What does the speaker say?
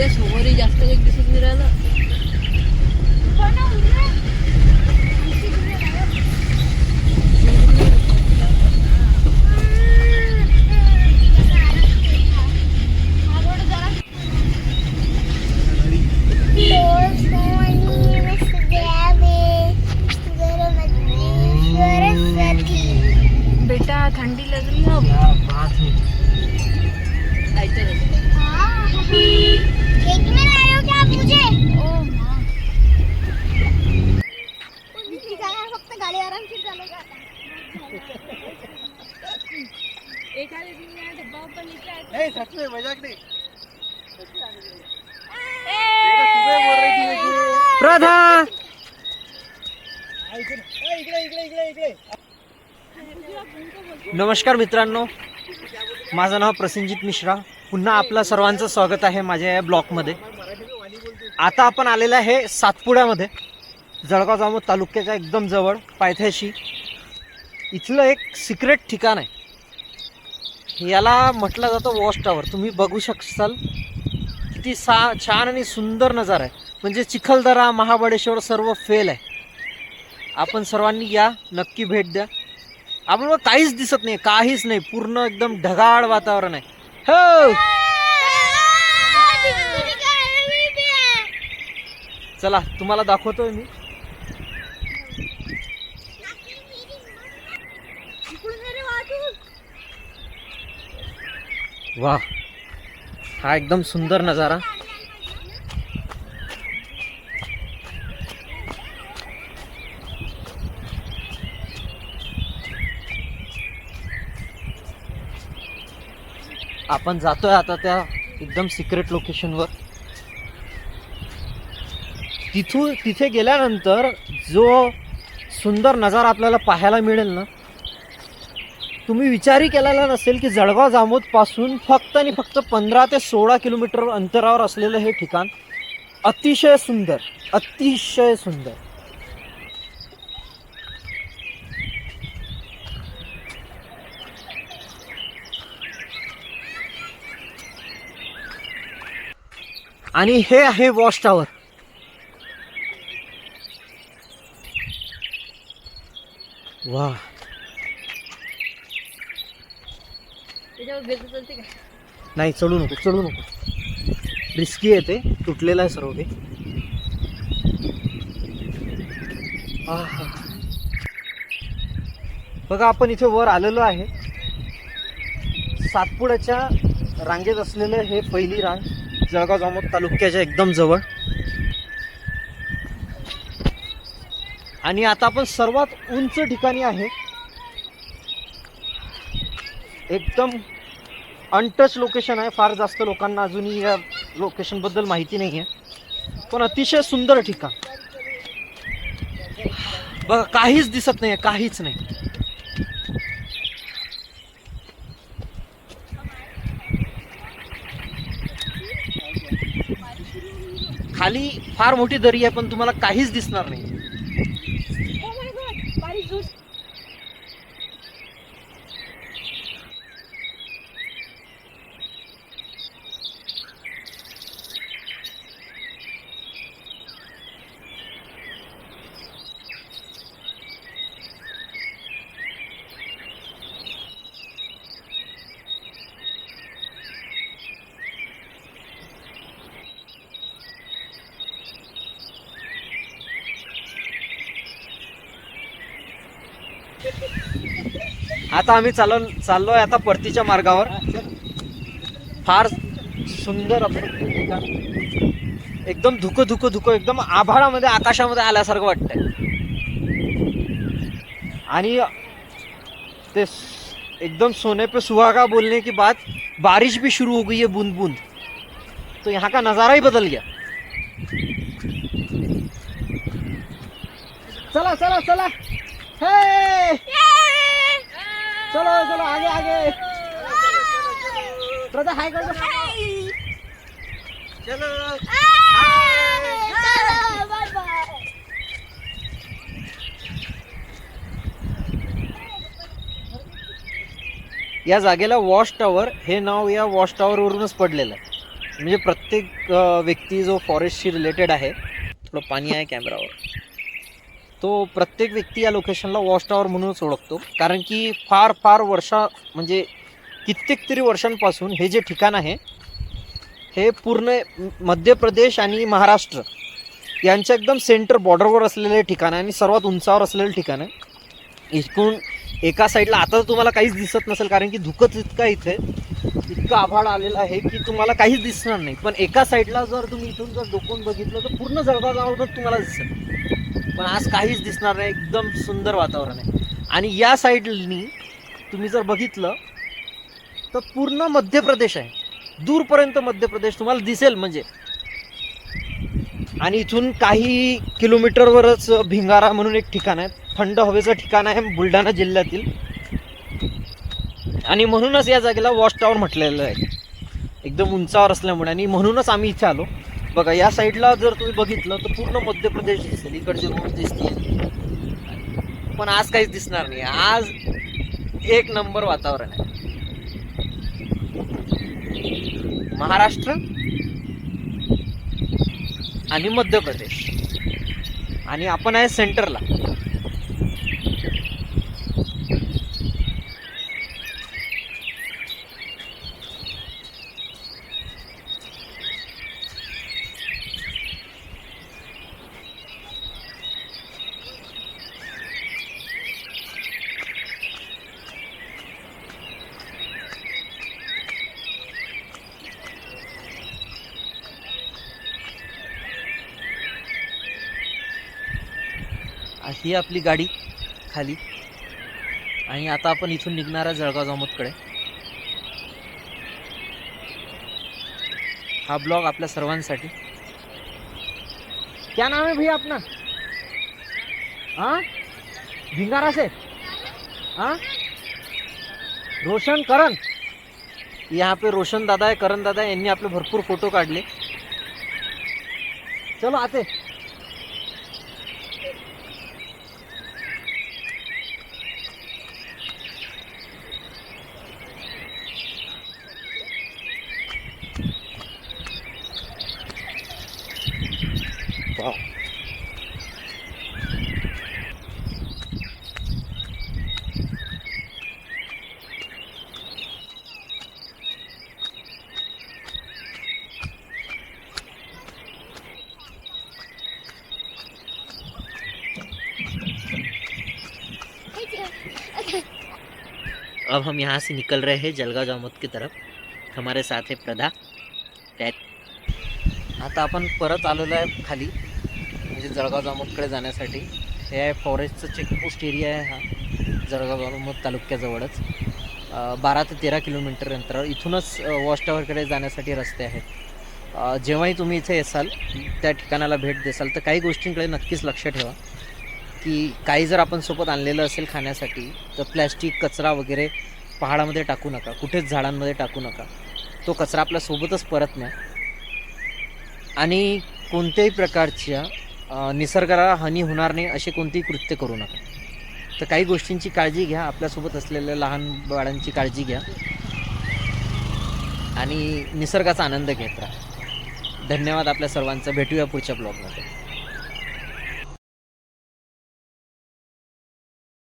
समोरही जास्त काही दिसत नाही राहिलं. बेटा ठंडी लग रही है. बात है. केक में लाए हो क्या आप मुझे? ओ माँ. फक्त गाडी आरामशीर चालवता आता. एखाद्या दिन में डब्बा ऊपर लेके आए. सच में मजाक नहीं. राधा नमस्कार मित्रांनो, माझं नाव प्रसेनजित मिश्रा. पुन्हा आपलं सर्वांचं स्वागत आहे माझ्या या ब्लॉगमध्ये. आता आपण आलेलं आहे सातपुड्यामध्ये, जळगाव जामोद तालुक्याच्या एकदम जवळ पायथ्याशी. इथलं एक सिक्रेट ठिकाण आहे. याला म्हटलं जातं वॉच टॉवर. तुम्ही बघू शकाल किती छान आणि सुंदर नजारा आहे. म्हणजे चिखलदरा, महाबळेश्वर सर्व फेल आहे. आपण सर्वांनी या, नक्की भेट द्या. आपण काहीच दिसत नाही, काहीच नाही, पूर्ण एकदम ढगाळ वातावरण आहे. हो चला तुम्हाला दाखवतोय मी. वा, हा एकदम सुंदर नजारा. आपण जातोय आता त्या एकदम सिक्रेट लोकेशनवर. तिथे गेल्यानंतर जो सुंदर नजारा आपल्याला पाहायला मिळेल ना, तुम्ही विचारही केलेला नसेल की जळगाव जामोद पासून फक्त आणि फक्त 15 ते 16 किलोमीटर अंतरावर असलेलं हे ठिकाण अतिशय सुंदर, अतिशय सुंदर. आणि हे आहे वॉच टॉवर. वा, नाही चढू नको, चढू नको, रिस्की आहे ते. तुटलेलं आहे सर्व ते. बघा, आपण इथे वर आलेलो आहे. सातपुड्याच्या रांगेत असलेलं हे पहिली रांग, जळगाव जामोद तालुक्याच्या एकदम जवळ. आणि आता आपण सर्वात उंच ठिकाणी आहे. एकदम अनटच लोकेशन आहे. फार जास्त लोकांना अजूनही या लोकेशन बद्दल माहिती नाही आहे, पण अतिशय सुंदर ठिकाण. बघा, काहीच दिसत नाही, काहीच नाही. खाली फार मोठी दरी आहे, पण तुम्हाला काहीच दिसणार नाही. आता आम्ही चाललोय आता परतीच्या मार्गावर. फार सुंदर ठिकाण, एकदम धुकं एकदम आभाळामध्ये, आकाशामध्ये आल्यासारखं वाटतंय. आणि ते एकदम सोने पे सुहागा बोलने की बात, बारिश भी शुरू हो गई है बूंद बूंद. तो यहाँ का नज़ारा ही बदल गया. चला चला चला, हे चलो चलो, आगे आगे. प्रदा हाय कर दो. चलो या जागेला वॉच टॉवर हे नाव या वॉच टॉवर वरूनच पडलेलं आहे. म्हणजे प्रत्येक व्यक्ती जो फॉरेस्टशी रिलेटेड आहे, थोडं पाणी आहे कॅमेरावर, तो प्रत्येक व्यक्ती या लोकेशनला वॉच टॉवर म्हणूनच ओळखतो. कारण की फार फार म्हणजे कित्येक तरी वर्षांपासून हे जे ठिकाण आहे हे पूर्ण मध्य प्रदेश आणि महाराष्ट्र यांच्या एकदम सेंटर बॉर्डरवर असलेले ठिकाण आहे आणि सर्वात उंचावर असलेलं ठिकाण आहे. इकडून एका साईडला आता तुम्हाला काहीच दिसत नसेल कारण की धुकंच इतका इथे, इतकं आभाळ आलेलं आहे की तुम्हाला काहीच दिसणार नाही. पण एका साईडला जर तुम्ही इथून जर डोकून बघितलं तर पूर्ण जळगाव गावातच तुम्हाला दिसेल. पण आज काहीच दिसणार नाही, एकदम सुंदर वातावरण आहे. आणि या साईडनी तुम्ही जर बघितलं तर पूर्ण मध्य प्रदेश आहे, दूरपर्यंत मध्य प्रदेश तुम्हाला दिसेल म्हणजे. आणि इथून काही किलोमीटरवरच भिंगारा म्हणून एक ठिकाण आहे, थंड हवेचं ठिकाण आहे बुलढाणा जिल्ह्यातील. आणि म्हणूनच या जागेला वॉच टॉवर म्हटलेलं आहे, एकदम उंचावर असल्यामुळे. आणि म्हणूनच आम्ही इथे आलो. बघा या साईडला जर तुम्ही बघितलं तर पूर्ण मध्य प्रदेश दिसेल, इकडचे रोड दिसतील. पण आज काहीच दिसणार नाही, आज एक नंबर वातावरण आहे. महाराष्ट्र आणि मध्य प्रदेश, आणि आपण आहे सेंटरला. ही आपली गाडी खाली, आणि आता आपण इथून निघणार आहे जळगाव जामोदकडे. हा ब्लॉग आपल्या सर्वांसाठी. क्या नाम है भैया अपना? हाँ, भिंगारा से. हाँ, रोशन करण. यहाँ पे रोशन दादा आहे, करण दादा आहे, यांनी आपले भरपूर फोटो काढले. चलो आते. वाह, अब हम यहाँ से निकल रहे हैं जळगाव जामोद की तरफ. हमारे साथ है प्रदा. आता आपण परत आलेलो आहे खाली, म्हणजे जळगाव जामोदकडे जाण्यासाठी. हे आहे फॉरेस्टचं चेकपोस्ट एरिया आहे हा, जळगाव जामोद तालुक्याजवळच. 12 ते 13 किलोमीटर अंतरावर इथूनच वॉच टॉवरकडे जाण्यासाठी रस्ते आहेत. जेव्हाही तुम्ही इथे येसाल, त्या ठिकाणाला भेट देसाल तर काही गोष्टींकडे नक्कीच लक्ष ठेवा की काही जर आपण सोबत आणलेलं असेल खाण्यासाठी तर प्लॅस्टिक कचरा वगैरे पहाडामध्ये टाकू नका, कुठेच झाडांमध्ये टाकू नका. तो कचरा आपल्यासोबतच परत न्या. आणि कोणत्याही प्रकारच्या निसर्गाला हानी होणार नाही असे कोणतेही कृत्य करू नका. तर काही गोष्टींची काळजी घ्या, आपल्यासोबत असलेल्या लहान बाळांची काळजी घ्या आणि निसर्गाचा आनंद घेत राहा. धन्यवाद आपल्या सर्वांचा. भेटूया पुढच्या ब्लॉगमध्ये.